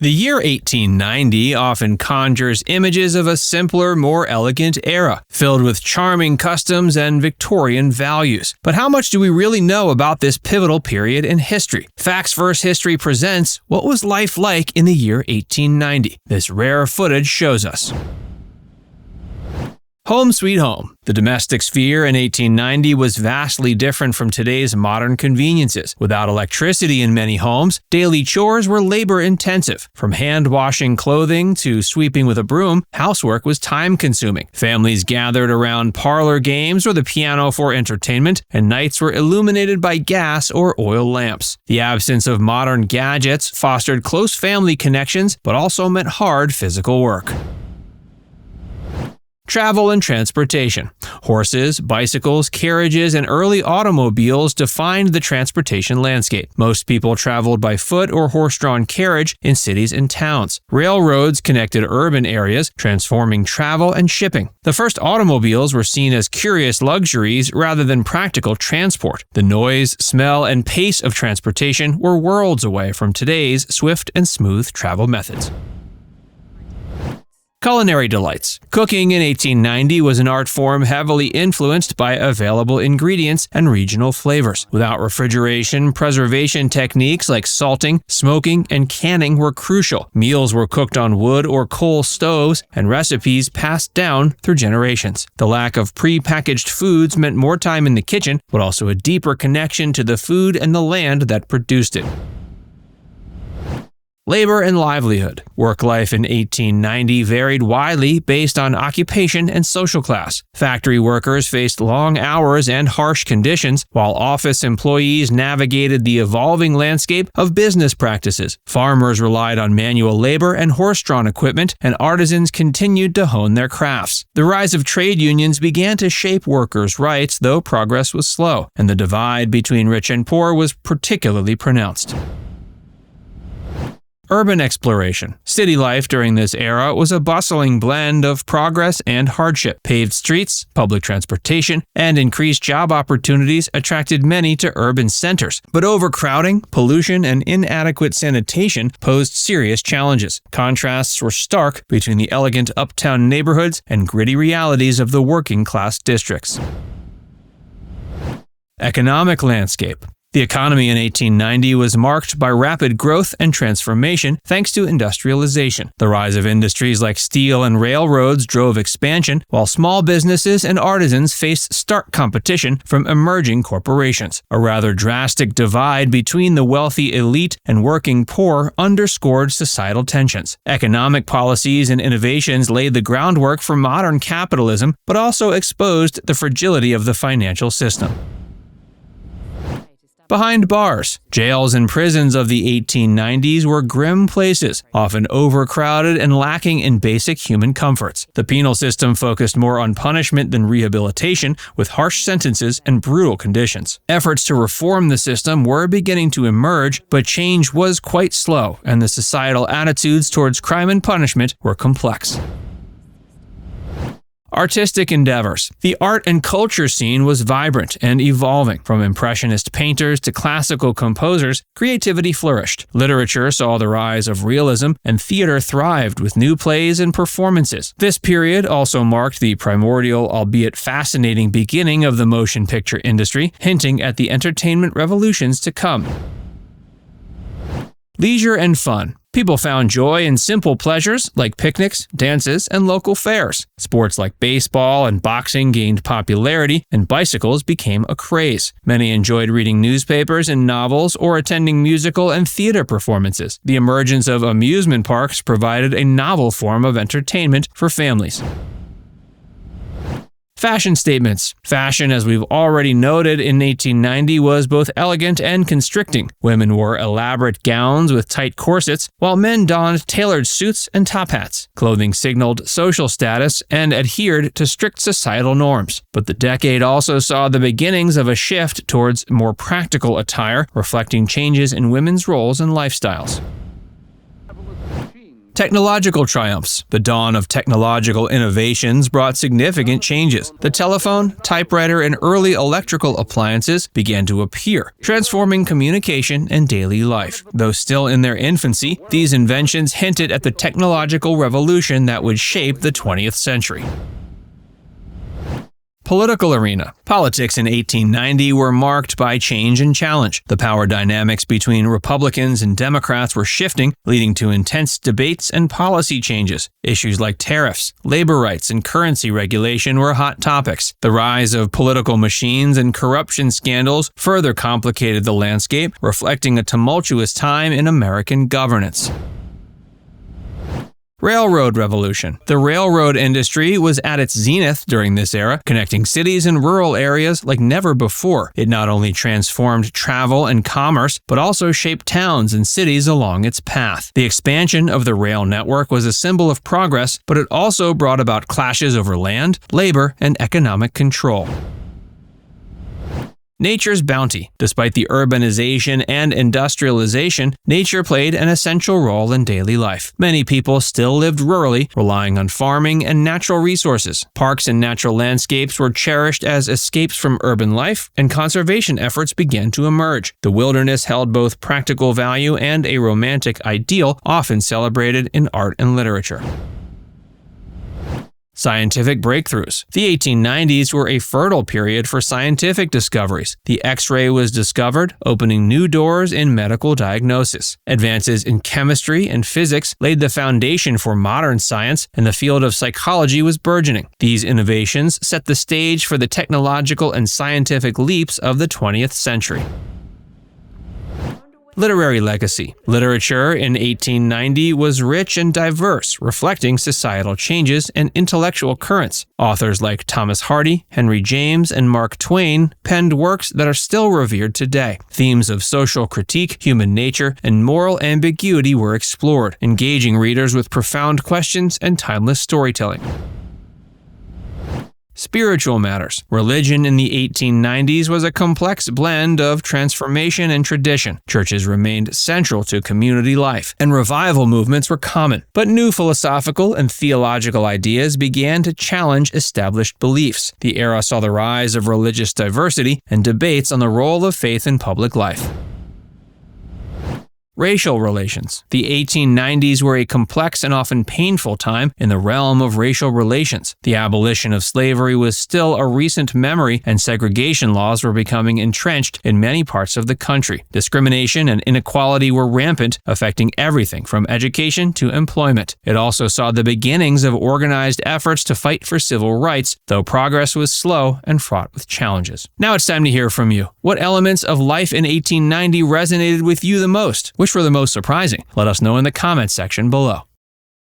The year 1890 often conjures images of a simpler, more elegant era, filled with charming customs and Victorian values. But how much do we really know about this pivotal period in history? Facts vs. History presents What Was Life Like in the Year 1890? This rare footage shows us. Home sweet home. The domestic sphere in 1890 was vastly different from today's modern conveniences. Without electricity in many homes, daily chores were labor-intensive. From hand-washing clothing to sweeping with a broom, housework was time-consuming. Families gathered around parlor games or the piano for entertainment, and nights were illuminated by gas or oil lamps. The absence of modern gadgets fostered close family connections, but also meant hard physical work. Travel and transportation. Horses, bicycles, carriages, and early automobiles defined the transportation landscape. Most people traveled by foot or horse-drawn carriage in cities and towns. Railroads connected urban areas, transforming travel and shipping. The first automobiles were seen as curious luxuries rather than practical transport. The noise, smell, and pace of transportation were worlds away from today's swift and smooth travel methods. Culinary Delights. Cooking in 1890 was an art form heavily influenced by available ingredients and regional flavors. Without refrigeration, preservation techniques like salting, smoking, and canning were crucial. Meals were cooked on wood or coal stoves, and recipes passed down through generations. The lack of pre-packaged foods meant more time in the kitchen, but also a deeper connection to the food and the land that produced it. Labor and livelihood. Work life in 1890 varied widely based on occupation and social class. Factory workers faced long hours and harsh conditions, while office employees navigated the evolving landscape of business practices. Farmers relied on manual labor and horse-drawn equipment, and artisans continued to hone their crafts. The rise of trade unions began to shape workers' rights, though progress was slow, and the divide between rich and poor was particularly pronounced. Urban exploration. City life during this era was a bustling blend of progress and hardship. Paved streets, public transportation, and increased job opportunities attracted many to urban centers. But overcrowding, pollution, and inadequate sanitation posed serious challenges. Contrasts were stark between the elegant uptown neighborhoods and gritty realities of the working-class districts. Economic landscape. The economy in 1890 was marked by rapid growth and transformation thanks to industrialization. The rise of industries like steel and railroads drove expansion, while small businesses and artisans faced stark competition from emerging corporations. A rather drastic divide between the wealthy elite and working poor underscored societal tensions. Economic policies and innovations laid the groundwork for modern capitalism, but also exposed the fragility of the financial system. Behind bars. Jails and prisons of the 1890s were grim places, often overcrowded and lacking in basic human comforts. The penal system focused more on punishment than rehabilitation, with harsh sentences and brutal conditions. Efforts to reform the system were beginning to emerge, but change was quite slow, and the societal attitudes towards crime and punishment were complex. Artistic endeavors. The art and culture scene was vibrant and evolving. From impressionist painters to classical composers, creativity flourished. Literature saw the rise of realism, and theater thrived with new plays and performances. This period also marked the primordial, albeit fascinating, beginning of the motion picture industry, hinting at the entertainment revolutions to come. Leisure and fun. People found joy in simple pleasures like picnics, dances, and local fairs. Sports like baseball and boxing gained popularity, and bicycles became a craze. Many enjoyed reading newspapers and novels or attending musical and theater performances. The emergence of amusement parks provided a novel form of entertainment for families. Fashion statements. Fashion, as we've already noted in 1890, was both elegant and constricting. Women wore elaborate gowns with tight corsets, while men donned tailored suits and top hats. Clothing signaled social status and adhered to strict societal norms. But the decade also saw the beginnings of a shift towards more practical attire, reflecting changes in women's roles and lifestyles. Technological triumphs. The dawn of technological innovations brought significant changes. The telephone, typewriter, and early electrical appliances began to appear, transforming communication and daily life. Though still in their infancy, these inventions hinted at the technological revolution that would shape the 20th century. Political arena. Politics in 1890 were marked by change and challenge. The power dynamics between Republicans and Democrats were shifting, leading to intense debates and policy changes. Issues like tariffs, labor rights, and currency regulation were hot topics. The rise of political machines and corruption scandals further complicated the landscape, reflecting a tumultuous time in American governance. Railroad revolution. The railroad industry was at its zenith during this era, connecting cities and rural areas like never before. It not only transformed travel and commerce, but also shaped towns and cities along its path. The expansion of the rail network was a symbol of progress, but it also brought about clashes over land, labor, and economic control. Nature's bounty. Despite the urbanization and industrialization, nature played an essential role in daily life. Many people still lived rurally, relying on farming and natural resources. Parks and natural landscapes were cherished as escapes from urban life, and conservation efforts began to emerge. The wilderness held both practical value and a romantic ideal, often celebrated in art and literature. Scientific breakthroughs. The 1890s were a fertile period for scientific discoveries. The X-ray was discovered, opening new doors in medical diagnosis. Advances in chemistry and physics laid the foundation for modern science, and the field of psychology was burgeoning. These innovations set the stage for the technological and scientific leaps of the 20th century. Literary legacy. Literature in 1890 was rich and diverse, reflecting societal changes and intellectual currents. Authors like Thomas Hardy, Henry James, and Mark Twain penned works that are still revered today. Themes of social critique, human nature, and moral ambiguity were explored, engaging readers with profound questions and timeless storytelling. Spiritual matters. Religion in the 1890s was a complex blend of transformation and tradition. Churches remained central to community life, and revival movements were common. But new philosophical and theological ideas began to challenge established beliefs. The era saw the rise of religious diversity and debates on the role of faith in public life. Racial relations. The 1890s were a complex and often painful time in the realm of racial relations. The abolition of slavery was still a recent memory, and segregation laws were becoming entrenched in many parts of the country. Discrimination and inequality were rampant, affecting everything from education to employment. It also saw the beginnings of organized efforts to fight for civil rights, though progress was slow and fraught with challenges. Now it's time to hear from you. What elements of life in 1890 resonated with you the most? Which were the most surprising? Let us know in the comments section below.